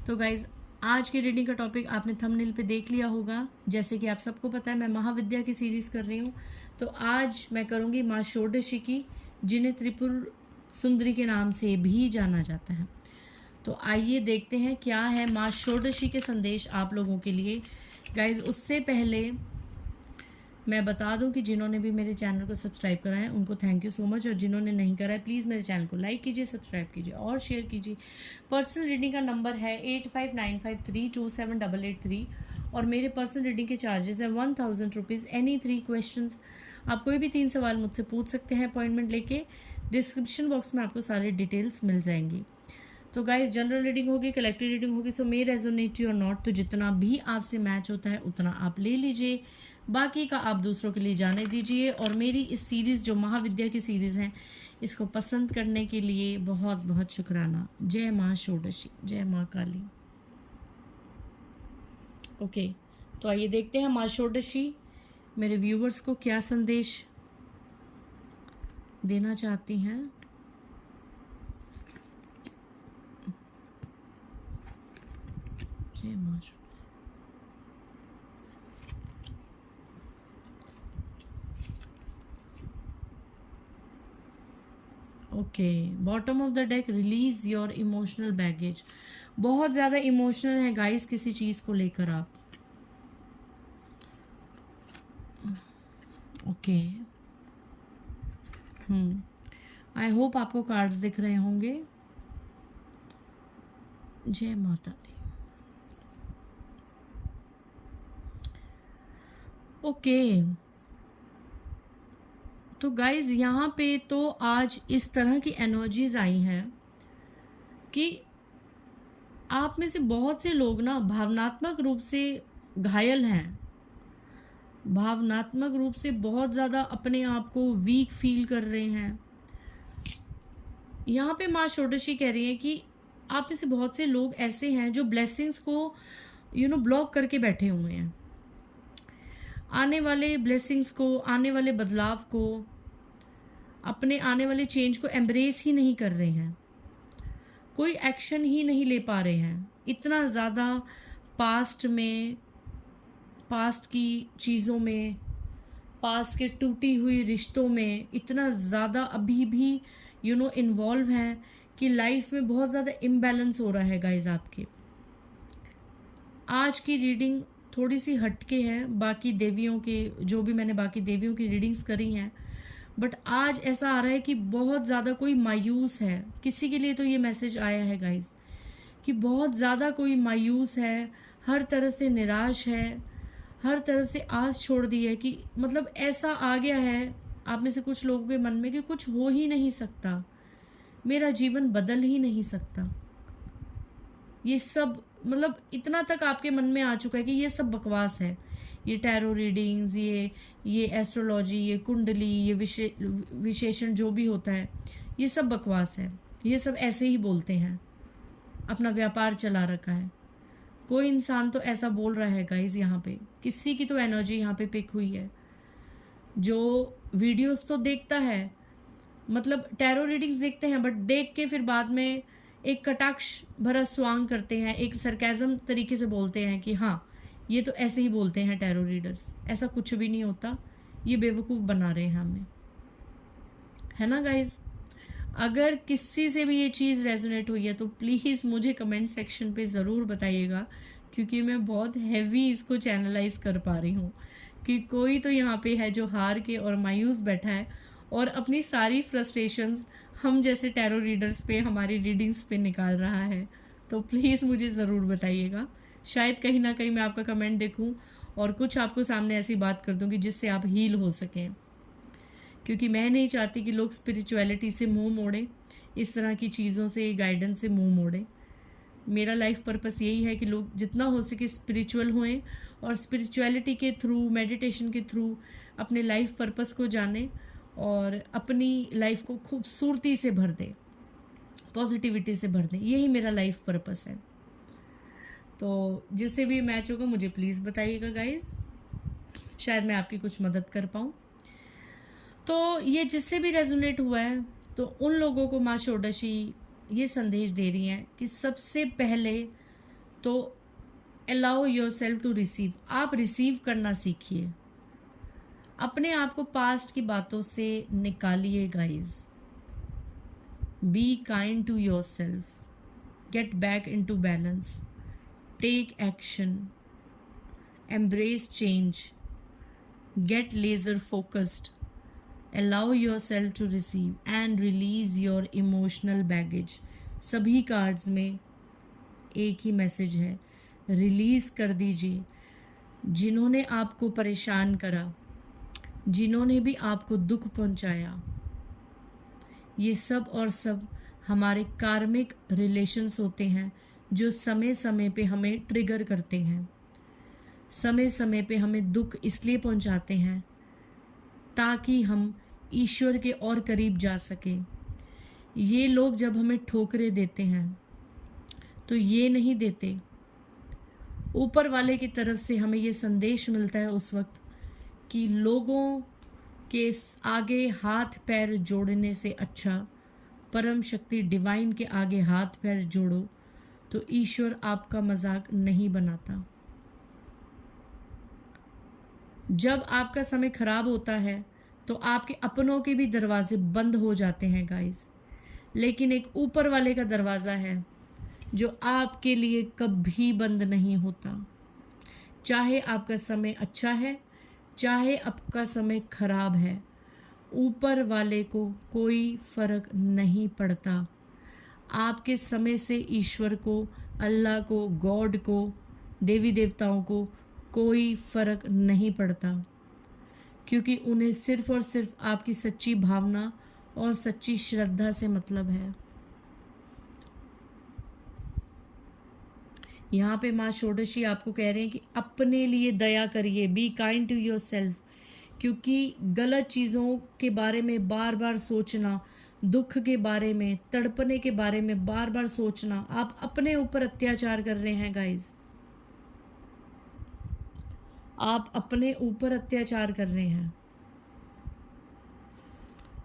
तो गाइज आज की रीडिंग का टॉपिक आपने थंबनेल पे देख लिया होगा। जैसे कि आप सबको पता है मैं महाविद्या की सीरीज कर रही हूँ। तो आज मैं करूँगी माँ षोडशी की, जिन्हें त्रिपुर सुंदरी के नाम से भी जाना जाता है। तो आइए देखते हैं क्या है माँ षोडशी के संदेश आप लोगों के लिए। गाइज उससे पहले मैं बता दूं कि जिन्होंने भी मेरे चैनल को सब्सक्राइब करा है उनको थैंक यू सो मच, और जिन्होंने नहीं करा है प्लीज़ मेरे चैनल को लाइक कीजिए, सब्सक्राइब कीजिए और शेयर कीजिए। पर्सनल रीडिंग का नंबर है 8595327883 और मेरे पर्सनल रीडिंग के चार्जेस हैं 1000 रुपीज़। एनी 3 क्वेश्चन आप कोई भी 3 सवाल मुझसे पूछ सकते हैं अपॉइंटमेंट लेके। डिस्क्रिप्शन बॉक्स में आपको सारे डिटेल्स मिल जाएंगी। तो गाइस जनरल रीडिंग होगी, कलेक्टिव रीडिंग होगी, सो मे रेजोनेट और नॉट। तो जितना भी आपसे मैच होता है उतना आप ले लीजिए, बाकी का आप दूसरों के लिए जाने दीजिए। और मेरी इस सीरीज़ जो महाविद्या की सीरीज़ है इसको पसंद करने के लिए बहुत बहुत शुक्राना। जय माँ षोडशी, जय माँ काली। ओके, तो आइए देखते हैं माँ षोडशी मेरे व्यूवर्स को क्या संदेश देना चाहती हैं। जय माँ Shodashi. Okay, bottom of the deck, release your emotional baggage. बहुत ज़्यादा इमोशनल है गाइस किसी चीज़ को लेकर आप। ओके, आई होप आपको कार्ड्स दिख रहे होंगे। जय माता दी। ओके, तो गाइज यहाँ पे तो आज इस तरह की एनर्जीज आई हैं कि आप में से बहुत से लोग ना भावनात्मक रूप से घायल हैं, भावनात्मक रूप से बहुत ज़्यादा अपने आप को वीक फील कर रहे हैं। यहाँ पे माँ षोडशी कह रही है कि आप में से बहुत से लोग ऐसे हैं जो ब्लेसिंग्स को ब्लॉक करके बैठे हुए हैं। आने वाले ब्लेसिंग्स को, आने वाले बदलाव को, अपने आने वाले चेंज को एम्ब्रेस ही नहीं कर रहे हैं, कोई एक्शन ही नहीं ले पा रहे हैं। इतना ज़्यादा पास्ट में, पास्ट की चीज़ों में, पास्ट के टूटी हुई रिश्तों में इतना ज़्यादा अभी भी इन्वॉल्व हैं कि लाइफ में बहुत ज़्यादा इम्बैलेंस हो रहा है गाइज आपके। आज की रीडिंग थोड़ी सी हटके है बाकी देवियों के, जो भी मैंने बाकी देवियों की रीडिंग्स करी हैं, बट आज ऐसा आ रहा है कि बहुत ज़्यादा कोई मायूस है। किसी के लिए तो ये मैसेज आया है गाइज कि बहुत ज़्यादा कोई मायूस है, हर तरफ से निराश है, हर तरफ से आस छोड़ दी है कि मतलब ऐसा आ गया है आप में से कुछ लोगों के मन में कि कुछ हो ही नहीं सकता, मेरा जीवन बदल ही नहीं सकता। ये सब मतलब इतना तक आपके मन में आ चुका है कि ये सब बकवास है। ये टैरो रीडिंग्स, ये एस्ट्रोलॉजी, ये कुंडली, ये विशेषण जो भी होता है ये सब बकवास है। ये सब ऐसे ही बोलते हैं, अपना व्यापार चला रखा है। कोई इंसान तो ऐसा बोल रहा है गाइज, यहाँ पे किसी की तो एनर्जी यहाँ पे पिक हुई है जो वीडियोस तो देखता है, मतलब टैरो रीडिंग्स देखते हैं, बट देख के फिर बाद में एक कटाक्ष भरा स्वांग करते हैं, एक सरकाज़म तरीके से बोलते हैं कि हाँ ये तो ऐसे ही बोलते हैं टैरो रीडर्स। ऐसा कुछ भी नहीं होता, ये बेवकूफ़ बना रहे हैं हमें, है ना गाइज। अगर किसी से भी ये चीज़ रेजोनेट हुई है तो प्लीज़ मुझे कमेंट सेक्शन पे ज़रूर बताइएगा, क्योंकि मैं बहुत हैवी इसको चैनलाइज कर पा रही हूँ कि कोई तो यहाँ पे है जो हार के और मायूस बैठा है और अपनी सारी फ्रस्ट्रेशंस हम जैसे टैरो रीडर्स पे, हमारी रीडिंग्स पे निकाल रहा है। तो प्लीज़ मुझे ज़रूर बताइएगा, शायद कहीं ना कहीं मैं आपका कमेंट देखूँ और कुछ आपको सामने ऐसी बात कर दूँ कि जिससे आप हील हो सकें, क्योंकि मैं नहीं चाहती कि लोग स्पिरिचुअलिटी से मुंह मोड़ें, इस तरह की चीज़ों से, गाइडेंस से मुंह मोड़ें। मेरा लाइफ पर्पस यही है कि लोग जितना हो सके स्पिरिचुअल होएं और स्पिरिचुअलिटी के थ्रू, मेडिटेशन के थ्रू अपने लाइफ पर्पस को जानें और अपनी लाइफ को खूबसूरती से भर दें, पॉजिटिविटी से भर दें। यही मेरा लाइफ पर्पस है। तो जिससे भी मैच होगा मुझे प्लीज़ बताइएगा गाइज, शायद मैं आपकी कुछ मदद कर पाऊँ। तो ये जिससे भी रेजोनेट हुआ है तो उन लोगों को माँ षोडशी ये संदेश दे रही हैं कि सबसे पहले तो allow yourself to receive, आप रिसीव करना सीखिए। अपने आप को पास्ट की बातों से निकालिए guys. Be kind to yourself, get back into balance, take action, embrace change, get laser focused, allow yourself to receive and release your emotional baggage। सभी कार्ड्स में एक ही मैसेज है, रिलीज कर दीजिए। जिन्होंने आपको परेशान करा, जिन्होंने भी आपको दुख पहुंचाया, ये सब और सब हमारे कार्मिक रिलेशंस होते हैं जो समय समय पे हमें ट्रिगर करते हैं, समय समय पे हमें दुख इसलिए पहुंचाते हैं ताकि हम ईश्वर के और करीब जा सकें। ये लोग जब हमें ठोकरें देते हैं तो ये नहीं देते, ऊपर वाले की तरफ से हमें ये संदेश मिलता है उस वक्त कि लोगों के आगे हाथ पैर जोड़ने से अच्छा परम शक्ति डिवाइन के आगे हाथ पैर जोड़ो तो ईश्वर आपका मजाक नहीं बनाता। जब आपका समय खराब होता है तो आपके अपनों के भी दरवाजे बंद हो जाते हैं गाइस, लेकिन एक ऊपर वाले का दरवाज़ा है जो आपके लिए कभी बंद नहीं होता। चाहे आपका समय अच्छा है, चाहे आपका समय खराब है, ऊपर वाले को कोई फर्क नहीं पड़ता। आपके समय से ईश्वर को, अल्लाह को, गॉड को, देवी देवताओं को कोई फर्क नहीं पड़ता, क्योंकि उन्हें सिर्फ और सिर्फ आपकी सच्ची भावना और सच्ची श्रद्धा से मतलब है। यहाँ पे माँ षोडशी आपको कह रहे हैं कि अपने लिए दया करिए, be kind to yourself, क्योंकि गलत चीज़ों के बारे में बार बार सोचना, दुख के बारे में, तड़पने के बारे में बार बार सोचना, आप अपने ऊपर अत्याचार कर रहे हैं गाइज। आप अपने ऊपर अत्याचार कर रहे हैं,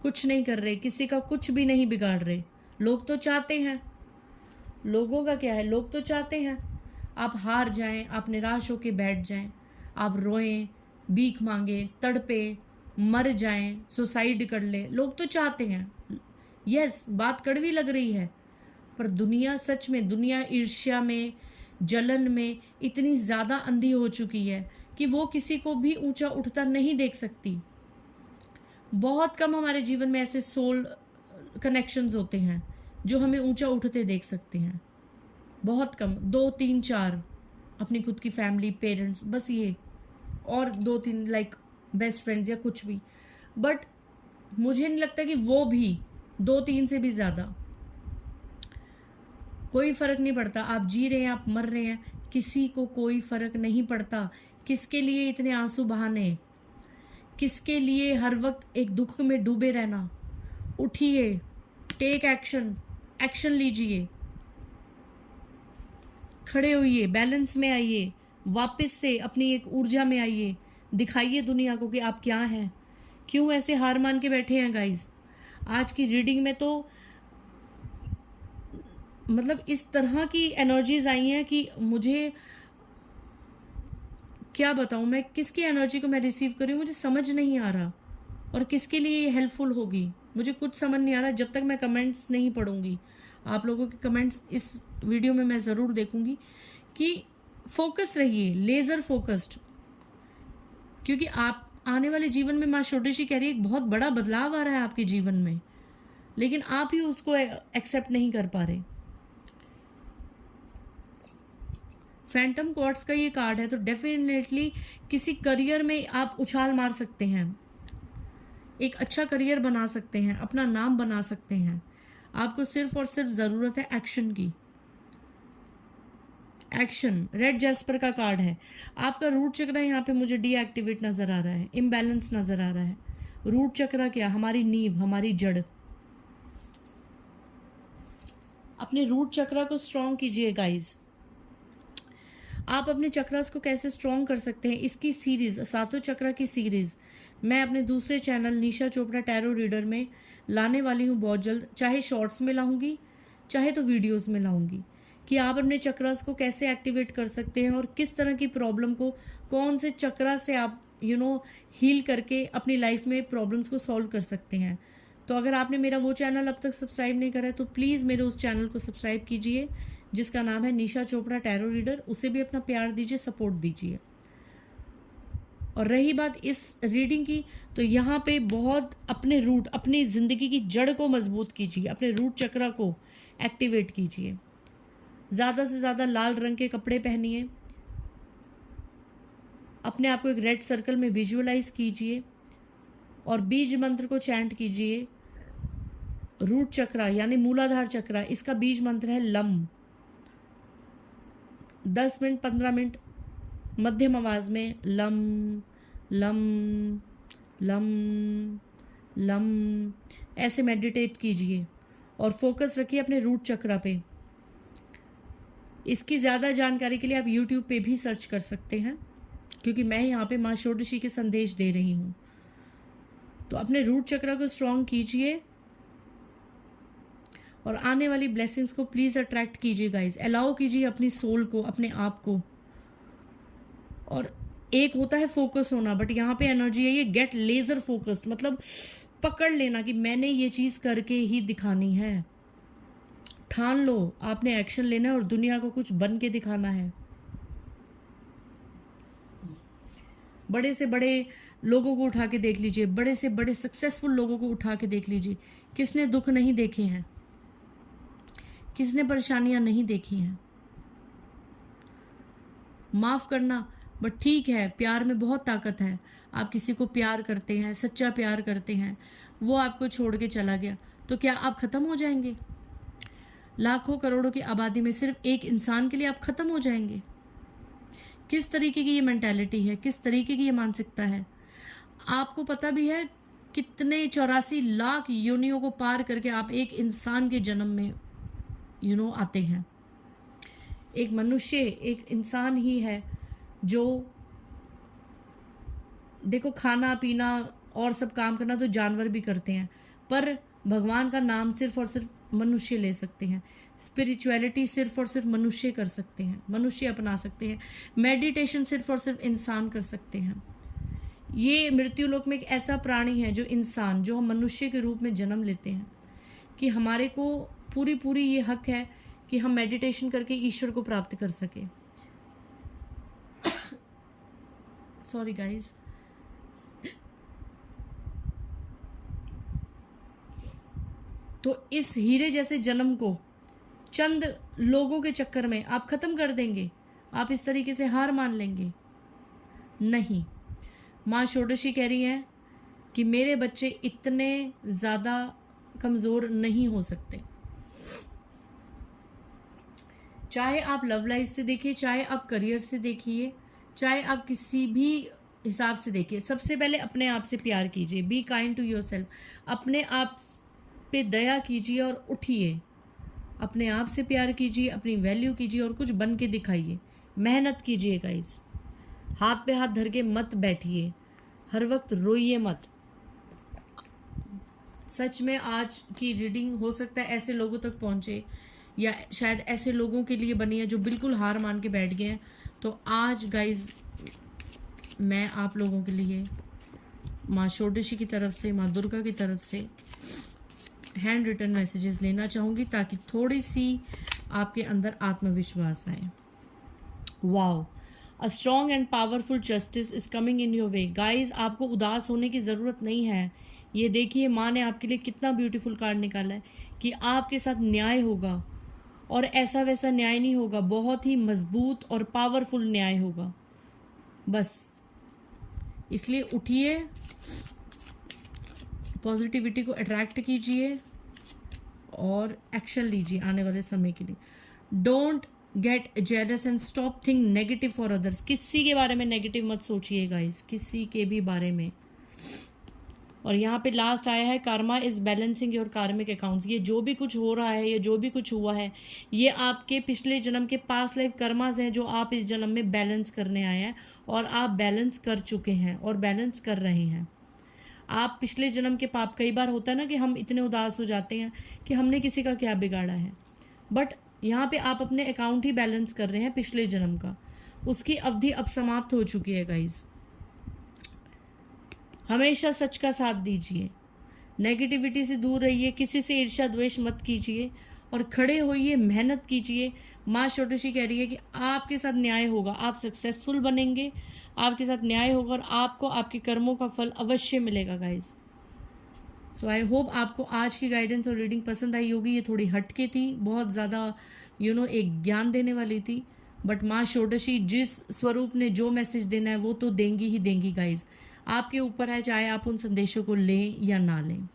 कुछ नहीं कर रहे, किसी का कुछ भी नहीं बिगाड़ रहे। लोग तो चाहते हैं, लोगों का क्या है, लोग तो चाहते हैं आप हार जाएं, आप निराश होकर बैठ जाएं, आप रोएं, भीख मांगे, तड़पे, मर जाएं, सुसाइड कर ले। लोग तो चाहते हैं। यस, बात कड़वी लग रही है, पर दुनिया सच में, दुनिया ईर्ष्या में, जलन में इतनी ज़्यादा अंधी हो चुकी है कि वो किसी को भी ऊंचा उठता नहीं देख सकती। बहुत कम हमारे जीवन में ऐसे सोल कनेक्शंस होते हैं जो हमें ऊंचा उठते देख सकते हैं, बहुत कम, 2 3 4 अपनी खुद की फैमिली, पेरेंट्स, बस ये, और 2 3 लाइक बेस्ट फ्रेंड्स या कुछ भी। बट मुझे नहीं लगता कि वो भी 2 3 से भी ज़्यादा। कोई फ़र्क नहीं पड़ता, आप जी रहे हैं, आप मर रहे हैं, किसी को कोई फ़र्क नहीं पड़ता। किसके लिए इतने आंसू बहाने, किसके लिए हर वक्त एक दुख में डूबे रहना। उठिए, टेक एक्शन, एक्शन लीजिए, खड़े होइए, बैलेंस में आइए, वापस से अपनी एक ऊर्जा में आइए, दिखाइए दुनिया को कि आप क्या हैं। क्यों ऐसे हार मान के बैठे हैं गाइज? आज की रीडिंग में तो मतलब इस तरह की एनर्जीज आई हैं कि मुझे क्या बताऊं, मैं किसकी एनर्जी को मैं रिसीव करूं, मुझे समझ नहीं आ रहा, और किसके लिए ये हेल्पफुल होगी मुझे कुछ समझ नहीं आ रहा। जब तक मैं कमेंट्स नहीं पढ़ूंगी, आप लोगों के कमेंट्स इस वीडियो में मैं ज़रूर देखूंगी कि फोकस रहिए, लेज़र फोकस्ड, क्योंकि आप आने वाले जीवन में, माँ षोडशी कह रही है, एक बहुत बड़ा बदलाव आ रहा है आपके जीवन में, लेकिन आप ही उसको एक्सेप्ट नहीं कर पा रहे। फैंटम क्वार्ट्स का ये कार्ड है, तो डेफिनेटली किसी करियर में आप उछाल मार सकते हैं, एक अच्छा करियर बना सकते हैं, अपना नाम बना सकते हैं। आपको सिर्फ और सिर्फ ज़रूरत है एक्शन की। एक्शन, रेड जैस्पर का कार्ड है। आपका रूट चक्र यहाँ पे मुझे डीएक्टिवेट नज़र आ रहा है, इम्बैलेंस नज़र आ रहा है। रूट चक्र क्या? हमारी नींव, हमारी जड़। अपने रूट चक्र को स्ट्रॉन्ग कीजिए गाइज। आप अपने चक्रास को कैसे स्ट्रॉन्ग कर सकते हैं, इसकी सीरीज़, सातों चक्र की सीरीज़ मैं अपने दूसरे चैनल निशा चोपड़ा टैरो रीडर में लाने वाली हूँ बहुत जल्द। चाहे शॉर्ट्स में लाऊंगी, चाहे तो वीडियोस में लाऊंगी, कि आप अपने चक्रास को कैसे एक्टिवेट कर सकते हैं और किस तरह की प्रॉब्लम को कौन से चक्रा से आप हील करके अपनी लाइफ में प्रॉब्लम्स को सॉल्व कर सकते हैं। तो अगर आपने मेरा वो चैनल अब तक सब्सक्राइब नहीं करा है तो प्लीज़ मेरे उस चैनल को सब्सक्राइब कीजिए जिसका नाम है निशा चोपड़ा टैरो रीडर। उसे भी अपना प्यार दीजिए, सपोर्ट दीजिए। और रही बात इस रीडिंग की, तो यहाँ पे बहुत अपने रूट, अपनी ज़िंदगी की जड़ को मजबूत कीजिए, अपने रूट चक्रा को एक्टिवेट कीजिए। ज़्यादा से ज़्यादा लाल रंग के कपड़े पहनिए, अपने आप को एक रेड सर्कल में विजुअलाइज कीजिए और बीज मंत्र को चैंट कीजिए। रूट चक्रा यानी मूलाधार चक्रा, इसका बीज मंत्र है लम। 10 मिनट 15 मिनट मध्यम आवाज में लम लम लम लम ऐसे मेडिटेट कीजिए और फोकस रखिए अपने रूट चक्रा पे। इसकी ज़्यादा जानकारी के लिए आप YouTube पे भी सर्च कर सकते हैं, क्योंकि मैं यहाँ पे माँ षोडशी के संदेश दे रही हूँ। तो अपने रूट चक्रा को स्ट्रॉन्ग कीजिए और आने वाली ब्लेसिंग्स को प्लीज़ अट्रैक्ट कीजिए गाइज। अलाउ कीजिए अपनी सोल को, अपने आप को। और एक होता है फोकस होना, बट यहाँ पे एनर्जी है ये गेट लेजर फोकस्ड, मतलब पकड़ लेना कि मैंने ये चीज़ करके ही दिखानी है। ठान लो, आपने एक्शन लेना है और दुनिया को कुछ बन के दिखाना है। बड़े से बड़े लोगों को उठा के देख लीजिए, बड़े से बड़े सक्सेसफुल लोगों को उठा के देख लीजिए। किसने दुख नहीं देखे हैं, किसने परेशानियां नहीं देखी हैं। माफ करना, बट ठीक है, प्यार में बहुत ताकत है। आप किसी को प्यार करते हैं, सच्चा प्यार करते हैं, वो आपको छोड़ के चला गया, तो क्या आप खत्म हो जाएंगे? लाखों करोड़ों की आबादी में सिर्फ एक इंसान के लिए आप खत्म हो जाएंगे? किस तरीके की ये मेंटालिटी है, किस तरीके की ये मानसिकता है? आपको पता भी है कितने 84 लाख योनियों को पार करके आप एक इंसान के जन्म में आते हैं। एक मनुष्य, एक इंसान ही है जो, देखो, खाना पीना और सब काम करना तो जानवर भी करते हैं, पर भगवान का नाम सिर्फ और सिर्फ मनुष्य ले सकते हैं। स्पिरिचुअलिटी सिर्फ और सिर्फ मनुष्य कर सकते हैं, मनुष्य अपना सकते हैं। मेडिटेशन सिर्फ और सिर्फ इंसान कर सकते हैं। ये मृत्यु लोक में एक ऐसा प्राणी है जो इंसान, जो हम मनुष्य के रूप में जन्म लेते हैं, कि हमारे को पूरी ये हक है कि हम मेडिटेशन करके ईश्वर को प्राप्त कर सके। Sorry guys. तो इस हीरे जैसे जन्म को चंद लोगों के चक्कर में आप खत्म कर देंगे? आप इस तरीके से हार मान लेंगे? नहीं। माँ षोडशी कह रही हैं कि मेरे बच्चे इतने ज़्यादा कमज़ोर नहीं हो सकते। चाहे आप लव लाइफ से देखिए, चाहे आप करियर से देखिए, चाहे आप किसी भी हिसाब से देखिए, सबसे पहले अपने आप से प्यार कीजिए। Be kind to yourself. अपने आप पे दया कीजिए और उठिए। अपने आप से प्यार कीजिए, अपनी वैल्यू कीजिए और कुछ बन के दिखाइए। मेहनत कीजिए गाइस। हाथ पे हाथ धर के मत बैठिए, हर वक्त रोइए मत। सच में आज की रीडिंग हो सकता है ऐसे लोगों तक पहुंचे, या शायद ऐसे लोगों के लिए बनी है जो बिल्कुल हार मान के बैठ गए हैं। तो आज गाइज मैं आप लोगों के लिए माँ षोडशी की तरफ से, माँ दुर्गा की तरफ से हैंड रिटन मैसेजेस लेना चाहूँगी, ताकि थोड़ी सी आपके अंदर आत्मविश्वास आए। Wow, a strong and powerful justice is coming in your way. Guys, आपको उदास होने की ज़रूरत नहीं है। ये देखिए, माँ ने आपके लिए कितना ब्यूटीफुल कार्ड निकाला है कि आपके साथ न्याय होगा, और ऐसा वैसा न्याय नहीं होगा, बहुत ही मजबूत और पावरफुल न्याय होगा। बस इसलिए उठिए, पॉजिटिविटी को अट्रैक्ट कीजिए और एक्शन लीजिए आने वाले समय के लिए। Don't get jealous and stop think negative for others. किसी के बारे में नेगेटिव मत सोचिए गाइस, किसी के भी बारे में। और यहाँ पे लास्ट आया है, कार्मा इज बैलेंसिंग योर कार्मिक अकाउंट्स। ये जो भी कुछ हो रहा है, ये जो भी कुछ हुआ है, ये आपके पिछले जन्म के पास्ट लाइफ कर्मास हैं जो आप इस जन्म में बैलेंस करने आए हैं, और आप बैलेंस कर चुके हैं और बैलेंस कर रहे हैं। आप पिछले जन्म के पाप, कई बार होता है ना कि हम इतने उदास हो जाते हैं कि हमने किसी का क्या बिगाड़ा है, बट यहाँ पे आप अपने अकाउंट ही बैलेंस कर रहे हैं पिछले जन्म का, उसकी अवधि अब समाप्त हो चुकी है गाइस। हमेशा सच का साथ दीजिए, नेगेटिविटी से दूर रहिए, किसी से ईर्ष्या द्वेष मत कीजिए और खड़े होइए, मेहनत कीजिए। माँ षोडशी कह रही है कि आपके साथ न्याय होगा, आप सक्सेसफुल बनेंगे, आपके साथ न्याय होगा और आपको आपके कर्मों का फल अवश्य मिलेगा गाइस। सो आई होप आपको आज की गाइडेंस और रीडिंग पसंद आई होगी। ये थोड़ी हटके थी, बहुत ज़्यादा एक ज्ञान देने वाली थी, बट माँ षोडशी जिस स्वरूप ने जो मैसेज देना है वो तो देंगी ही देंगी गाइज। आपके ऊपर है चाहे आप उन संदेशों को लें या ना लें।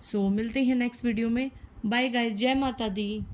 सो मिलते हैं नेक्स्ट वीडियो में। बाय गाइज, जय माता दी।